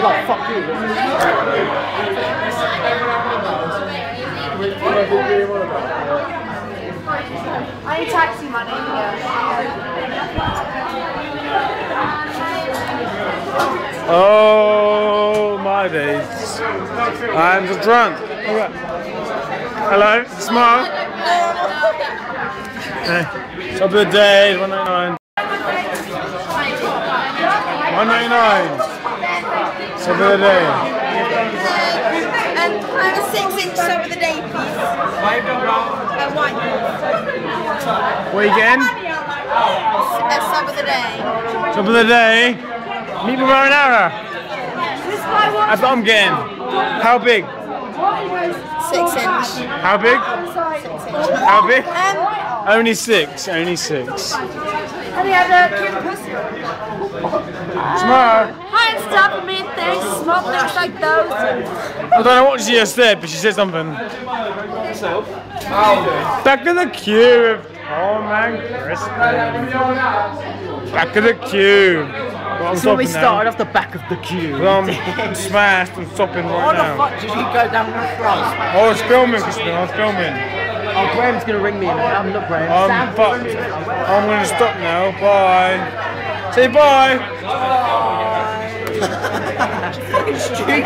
Like, fuck you. I need taxi money. Oh my days. I'm so drunk. Hello, smile. Hey. Top of the day, 199. 199. Top of the day. And I'm a 6-inch sub of the day, please. White. What are you getting? A sub of the day. Top of the day. Meat marinara. That's what I'm getting. How big? 6-inch. How big? 6-inch. How big? Only 6. Only 6. And he had a cute pussy. Smile. Hi, and stuff for me, things, small things like those. I don't know what she just said, but she said something. Back of the queue. Oh man, back of the queue. So we started off the back of the queue. Well, I'm smashed and stopping right now. What the fuck did you go down the front? I was filming, Crispin. I was filming. Oh, Graham's gonna ring me in a minute. I'm not Graham. I'm fucked. I'm gonna stop now. Bye. Say bye. Stupid.